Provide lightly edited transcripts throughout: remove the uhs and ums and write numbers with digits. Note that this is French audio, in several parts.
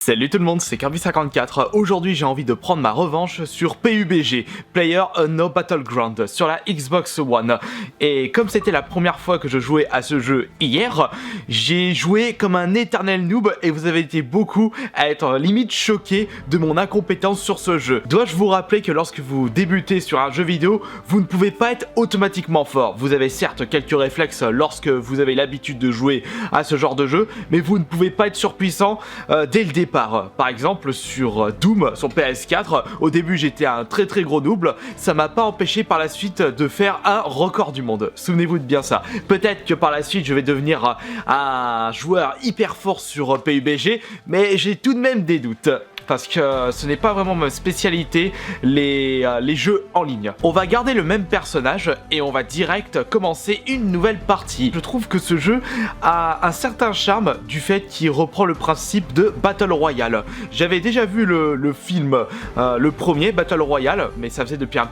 Salut tout le monde, c'est Kirby54. Aujourd'hui j'ai envie de prendre ma revanche sur PUBG, Player No Battleground, sur la Xbox One. Et comme c'était la première fois que je jouais à ce jeu hier, j'ai joué comme un éternel noob et vous avez été beaucoup à être limite choqués de mon incompétence sur ce jeu. Dois-je vous rappeler que lorsque vous débutez sur un jeu vidéo, vous ne pouvez pas être automatiquement fort. Vous avez certes quelques réflexes lorsque vous avez l'habitude de jouer à ce genre de jeu, mais vous ne pouvez pas être surpuissant dès le départ. Par exemple sur Doom, sur PS4, au début j'étais un très gros noob, ça m'a pas empêché par la suite de faire un record du monde. Souvenez-vous de bien ça. Peut-être que par la suite je vais devenir un joueur hyper fort sur PUBG, mais j'ai tout de même des doutes. Parce que ce n'est pas vraiment ma spécialité, les jeux en ligne. On va garder le même personnage et on va direct commencer une nouvelle partie. Je trouve que ce jeu a un certain charme du fait qu'il reprend le principe de Battle Royale. J'avais déjà vu le film, le premier Battle Royale, mais ça faisait depuis un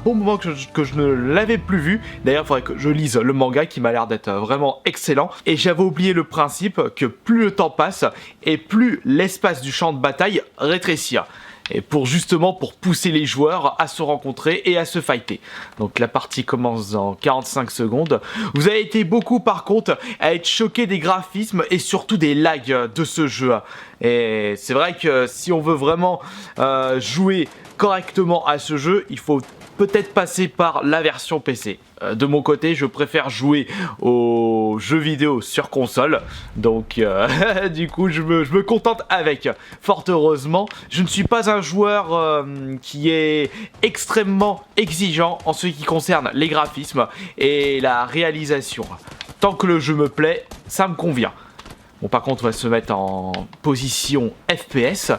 bon moment que je ne l'avais plus vu. D'ailleurs, il faudrait que je lise le manga qui m'a l'air d'être vraiment excellent. Et j'avais oublié le principe que plus le temps passe et plus l'espace du champ de bataille rétrécir, et pour pousser les joueurs à se rencontrer et à se fighter. Donc la partie commence dans 45 secondes. Vous avez été beaucoup par contre à être choqués des graphismes et surtout des lags de ce jeu. Et c'est vrai que si on veut vraiment jouer correctement à ce jeu, il faut peut-être passer par la version PC. De mon côté, je préfère jouer aux jeux vidéo sur console, donc du coup je me contente avec. Fort heureusement, je ne suis pas un joueur qui est extrêmement exigeant en ce qui concerne les graphismes et la réalisation. Tant que le jeu me plaît, ça me convient. Bon, par contre on va se mettre en position FPS.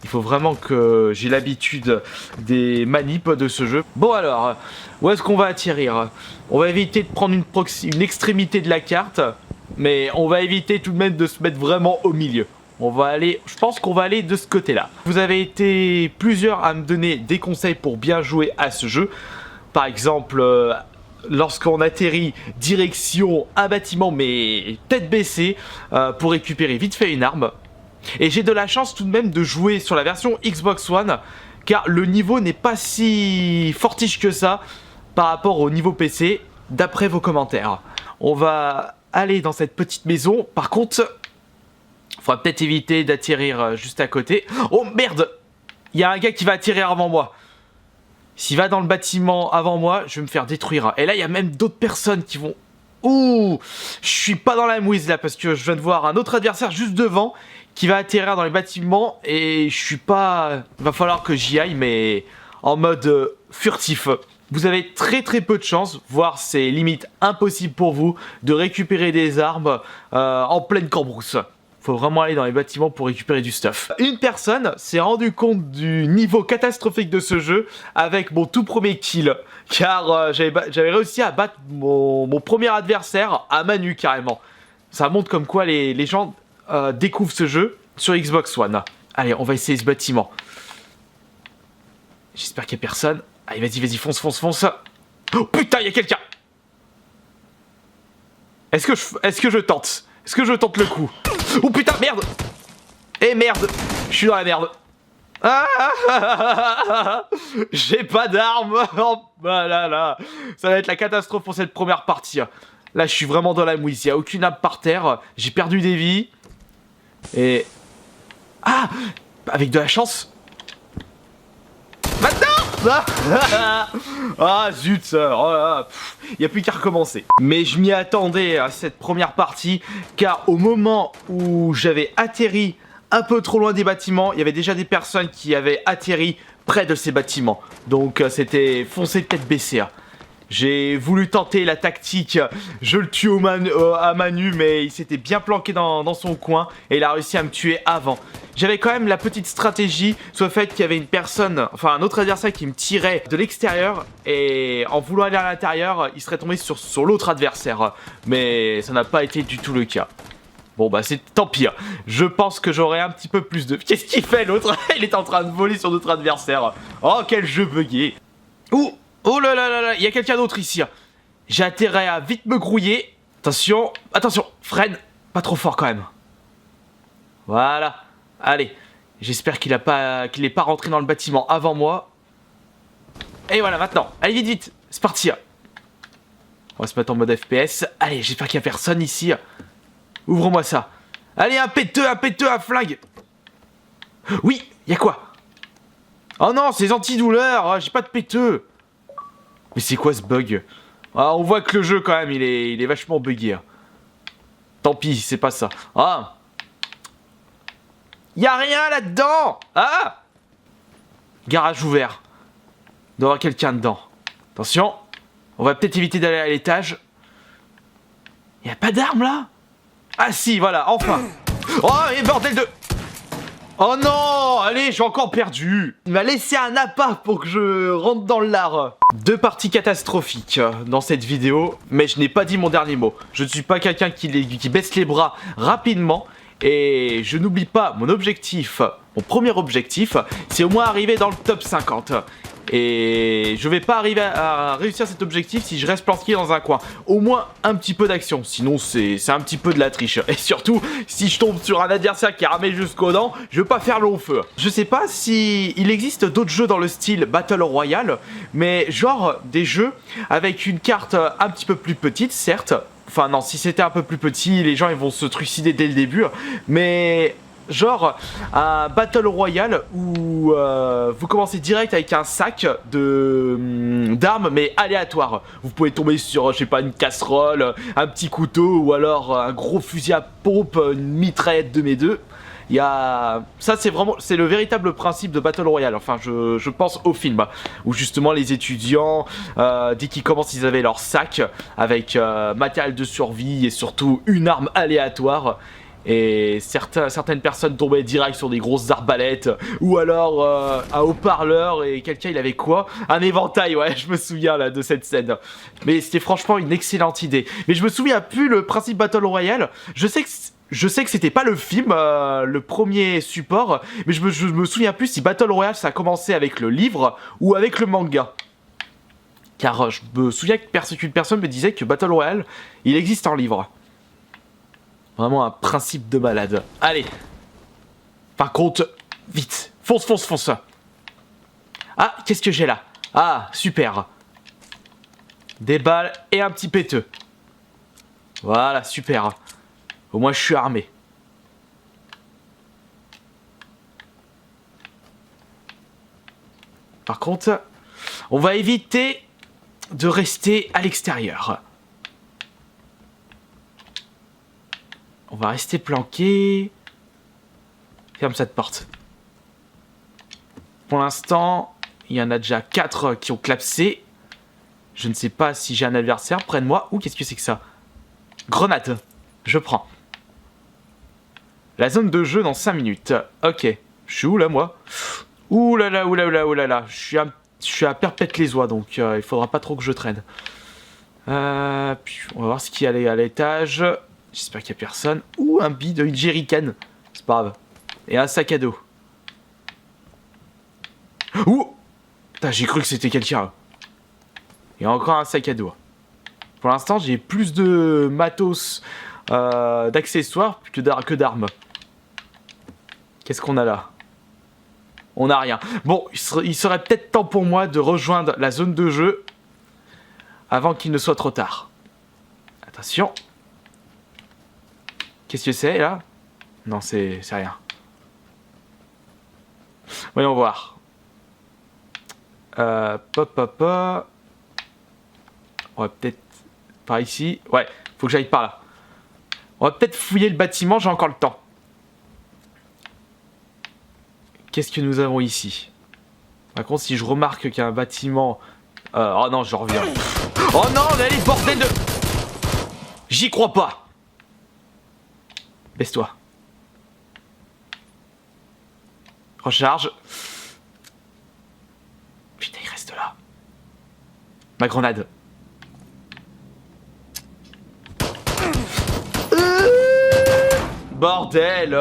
Il faut vraiment que j'ai l'habitude des manips de ce jeu. Bon alors, où est-ce qu'on va atterrir? On va éviter de prendre une extrémité de la carte, mais on va éviter tout de même de se mettre vraiment au milieu. Je pense qu'on va aller de ce côté-là. Vous avez été plusieurs à me donner des conseils pour bien jouer à ce jeu. Par exemple, lorsqu'on atterrit direction un bâtiment mais tête baissée pour récupérer vite fait une arme. Et j'ai de la chance tout de même de jouer sur la version Xbox One, car le niveau n'est pas si fortiche que ça par rapport au niveau PC, d'après vos commentaires. On va aller dans cette petite maison. Par contre, il faudra peut-être éviter d'atterrir juste à côté. Oh merde! Il y a un gars qui va atterrir avant moi. S'il va dans le bâtiment avant moi, je vais me faire détruire. Et là, il y a même d'autres personnes qui vont... Ouh! Je suis pas dans la mouise là, parce que je viens de voir un autre adversaire juste devant qui va atterrir dans les bâtiments et je suis pas... Il va falloir que j'y aille, mais en mode furtif. Vous avez très peu de chance, voire c'est limite impossible pour vous de récupérer des armes en pleine cambrousse. Faut vraiment aller dans les bâtiments pour récupérer du stuff. Une personne s'est rendu compte du niveau catastrophique de ce jeu avec mon tout premier kill. Car j'avais réussi à battre mon premier adversaire à main nue carrément. Ça montre comme quoi les gens découvrent ce jeu sur Xbox One. Allez, on va essayer ce bâtiment. J'espère qu'il n'y a personne. Allez, vas-y, fonce. Oh putain, il y a quelqu'un! Est-ce que je tente? Est-ce que je tente le coup? Oh putain, merde! Eh merde! Je suis dans la merde. J'ai pas d'armes. Oh là. Ça va être la catastrophe pour cette première partie. Là, je suis vraiment dans la mouise. Il n'y a aucune arme par terre. J'ai perdu des vies. Et... Ah! Avec de la chance. Maintenant! Ah zut, il n'y a plus qu'à recommencer. Mais je m'y attendais à cette première partie, car au moment où j'avais atterri un peu trop loin des bâtiments, il y avait déjà des personnes qui avaient atterri près de ces bâtiments. Donc c'était foncer tête baissée. J'ai voulu tenter la tactique, je le tue à main nue, mais il s'était bien planqué dans son coin et il a réussi à me tuer avant. J'avais quand même la petite stratégie sur le fait qu'il y avait une personne, enfin un autre adversaire qui me tirait de l'extérieur et en voulant aller à l'intérieur, il serait tombé sur l'autre adversaire. Mais ça n'a pas été du tout le cas. Bon bah c'est tant pis, je pense que j'aurai un petit peu plus de... Qu'est-ce qu'il fait l'autre? Il est en train de voler sur notre adversaire. Oh quel jeu bugué. Oh là, il y a quelqu'un d'autre ici. J'ai intérêt à vite me grouiller. Attention, freine. Pas trop fort quand même. Voilà. Allez, j'espère qu'il est pas rentré dans le bâtiment avant moi. Et voilà, maintenant. Allez, vite, vite. C'est parti. On va se mettre en mode FPS. Allez, j'espère qu'il n'y a personne ici. Ouvre-moi ça. Allez, un péteux, un flingue. Oui, y a quoi? Oh non, c'est antidouleur. J'ai pas de péteux. Mais c'est quoi ce bug? Ah, on voit que le jeu, quand même, il est vachement buggé. Tant pis, c'est pas ça. Ah. Y a rien là-dedans. Ah. Garage ouvert. Il doit y avoir quelqu'un dedans. Attention. On va peut-être éviter d'aller à l'étage. Y a pas d'arme là? Ah si, voilà, enfin. Oh, et bordel de... Oh non, allez, j'ai encore perdu. Il m'a laissé un appât pour que je rentre dans l'art. 2 parties catastrophiques dans cette vidéo, mais je n'ai pas dit mon dernier mot. Je ne suis pas quelqu'un qui baisse les bras rapidement. Et je n'oublie pas mon objectif, mon premier objectif, c'est au moins arriver dans le top 50. Et je vais pas arriver à réussir cet objectif si je reste planqué dans un coin. Au moins un petit peu d'action, sinon c'est un petit peu de la triche. Et surtout, si je tombe sur un adversaire qui est armé jusqu'aux dents, je veux pas faire long feu. Je sais pas si il existe d'autres jeux dans le style Battle Royale, mais genre des jeux avec une carte un petit peu plus petite, certes. Enfin non, si c'était un peu plus petit, les gens ils vont se trucider dès le début. Mais genre un Battle Royale où vous commencez direct avec un sac d'armes mais aléatoire. Vous pouvez tomber sur, je sais pas, une casserole, un petit couteau ou alors un gros fusil à pompe, une mitraillette 2x2. Il y a... Ça c'est le véritable principe de Battle Royale. Enfin je pense au film où justement les étudiants dès qu'ils commencent ils avaient leur sac avec matériel de survie et surtout une arme aléatoire. Et certaines personnes tombaient direct sur des grosses arbalètes ou alors un haut-parleur et quelqu'un il avait quoi? Un éventail, ouais, je me souviens là de cette scène. Mais c'était franchement une excellente idée. Mais je me souviens plus le principe Battle Royale. Je sais que c'était pas le film, le premier support, mais je me souviens plus si Battle Royale ça a commencé avec le livre ou avec le manga. Car je me souviens qu'une personne me disait que Battle Royale, il existe en livre. Vraiment un principe de malade. Allez. Par contre, vite. Fonce, fonce, fonce. Ah, qu'est-ce que j'ai là? Ah, super. Des balles et un petit péteux. Voilà, super. Au moins, je suis armé. Par contre, on va éviter de rester à l'extérieur. On va rester planqué. Ferme cette porte. Pour l'instant, il y en a déjà 4 qui ont clapsé. Je ne sais pas si j'ai un adversaire près de moi. Ouh, qu'est-ce que c'est que ça? Grenade. Je prends. La zone de jeu dans 5 minutes. Ok. Je suis où là, moi? Ouh là là, ouh là là, ouh là là. Je suis à perpète les oies, donc il faudra pas trop que je traîne. Puis on va voir ce qu'il y a à l'étage. J'espère qu'il n'y a personne. Ouh, un bide, une jerrycan. C'est pas grave. Et un sac à dos. Ouh! Putain, j'ai cru que c'était quelqu'un. Et encore un sac à dos. Pour l'instant, j'ai plus de matos, d'accessoires que d'armes. Qu'est-ce qu'on a là? On n'a rien. Bon, il serait peut-être temps pour moi de rejoindre la zone de jeu avant qu'il ne soit trop tard. Attention. Qu'est-ce que c'est là? Non, c'est rien. Voyons voir. Pop. On va peut-être par ici. Ouais, faut que j'aille par là. On va peut-être fouiller le bâtiment, j'ai encore le temps. Qu'est-ce que nous avons ici? Par contre, si je remarque qu'il y a un bâtiment... oh non, je reviens. Oh non, mais allez, bordel de... J'y crois pas. Baisse-toi. Recharge. Putain, il reste là. Ma grenade. Bordel,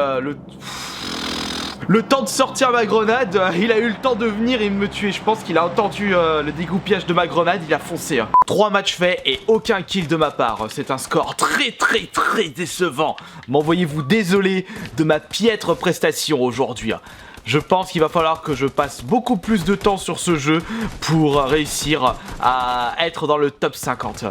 Le temps de sortir ma grenade, il a eu le temps de venir et de me tuer. Je pense qu'il a entendu le dégoupillage de ma grenade, il a foncé. 3 matchs faits et aucun kill de ma part. C'est un score très décevant. M'envoyez-vous désolé de ma piètre prestation aujourd'hui. Je pense qu'il va falloir que je passe beaucoup plus de temps sur ce jeu pour réussir à être dans le top 50.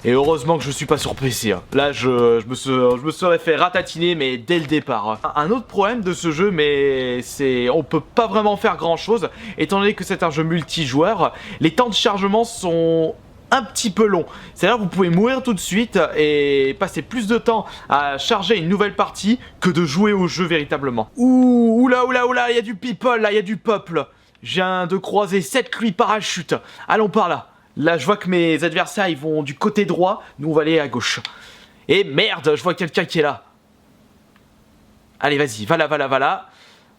Et heureusement que je suis pas sur PC. Là, je me serais fait ratatiner, mais dès le départ. Un autre problème de ce jeu, mais c'est... on peut pas vraiment faire grand chose. Étant donné que c'est un jeu multijoueur, les temps de chargement sont un petit peu longs. C'est-à-dire que vous pouvez mourir tout de suite et passer plus de temps à charger une nouvelle partie que de jouer au jeu véritablement. Oula, il y a du people, là, il y a du peuple. Je viens de croiser 7 Cluis parachutes. Allons par là. Là, je vois que mes adversaires, ils vont du côté droit. Nous, on va aller à gauche. Et merde, je vois quelqu'un qui est là. Allez, vas-y, va là.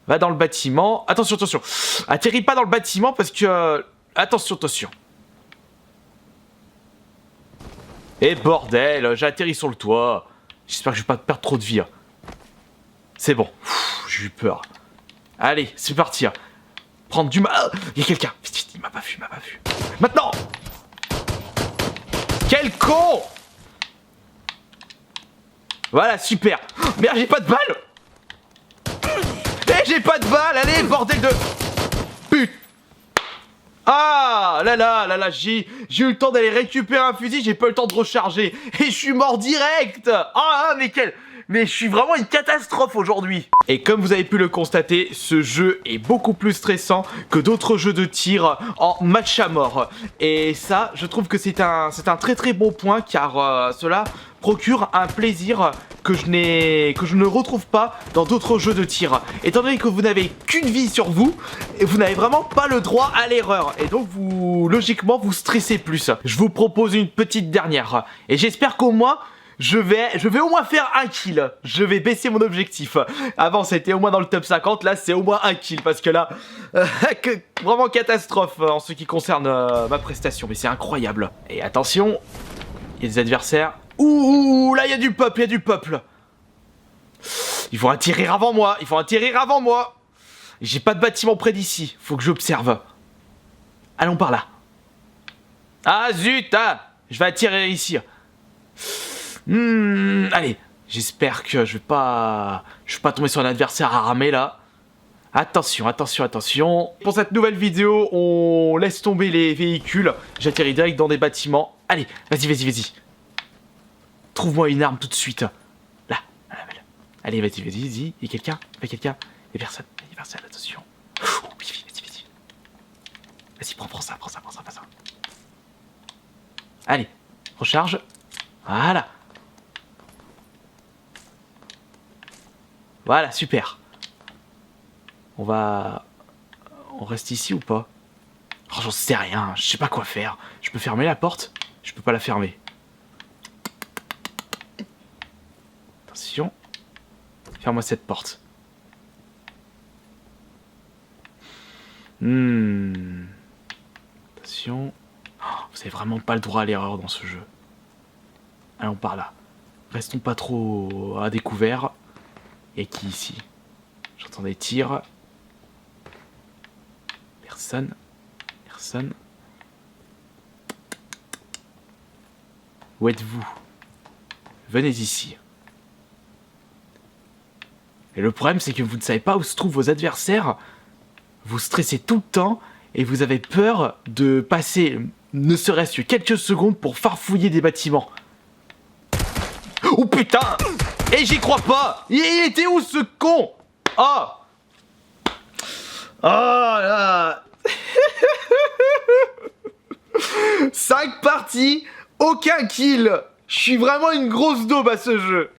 Va dans le bâtiment. Attention. Atterris pas dans le bâtiment parce que... Attention. Et bordel, j'ai atterri sur le toit. J'espère que je vais pas perdre trop de vie. C'est bon. J'ai eu peur. Allez, c'est parti. Prendre du mal. Il y a quelqu'un. Vite, il m'a pas vu. Maintenant! Quel con! Voilà, super. Merde, j'ai pas de balles. J'ai pas de balles. Allez, bordel de... Putain. Ah là, j'ai eu le temps d'aller récupérer un fusil, j'ai pas eu le temps de recharger. Et je suis mort direct. Mais je suis vraiment une catastrophe aujourd'hui. Et comme vous avez pu le constater, ce jeu est beaucoup plus stressant que d'autres jeux de tir en match à mort. Et ça, je trouve que c'est un très bon point car cela procure un plaisir que je ne retrouve pas dans d'autres jeux de tir. Étant donné que vous n'avez qu'une vie sur vous, et vous n'avez vraiment pas le droit à l'erreur. Et donc logiquement, vous stressez plus. Je vous propose une petite dernière. Et j'espère qu'au moins... Je vais au moins faire un kill. Je vais baisser mon objectif. Avant c'était au moins dans le top 50. Là c'est au moins un kill. Parce que là vraiment catastrophe en ce qui concerne ma prestation. Mais c'est incroyable. Et attention, il y a des adversaires. Ouh, là il y a du peuple. Ils vont atterrir avant moi. J'ai pas de bâtiment près d'ici. Faut que j'observe. Allons par là. Ah zut, je vais atterrir ici. Allez, j'espère que je vais pas tomber sur un adversaire à ramer là. Attention. Pour cette nouvelle vidéo, on laisse tomber les véhicules. J'atterris direct dans des bâtiments. Allez, vas-y. Trouve-moi une arme tout de suite. Là. Allez, vas-y. Il y a quelqu'un. Il y a personne, attention. Vas-y. Vas-y, prends ça. Allez, recharge. Voilà, super. On reste ici ou pas? Oh, j'en sais rien, je sais pas quoi faire. Je peux fermer la porte? Je peux pas la fermer. Attention. Ferme-moi cette porte. Attention. Oh, vous avez vraiment pas le droit à l'erreur dans ce jeu. Allons par là. Restons pas trop à découvert. Et qui ici? J'entends des tirs. Personne. Où êtes-vous? Venez ici. Et le problème, c'est que vous ne savez pas où se trouvent vos adversaires. Vous stressez tout le temps et vous avez peur de passer ne serait-ce que quelques secondes pour farfouiller des bâtiments. Oh putain! Et j'y crois pas! Il était où ce con? Oh là 5 parties, aucun kill! Je suis vraiment une grosse daube à ce jeu.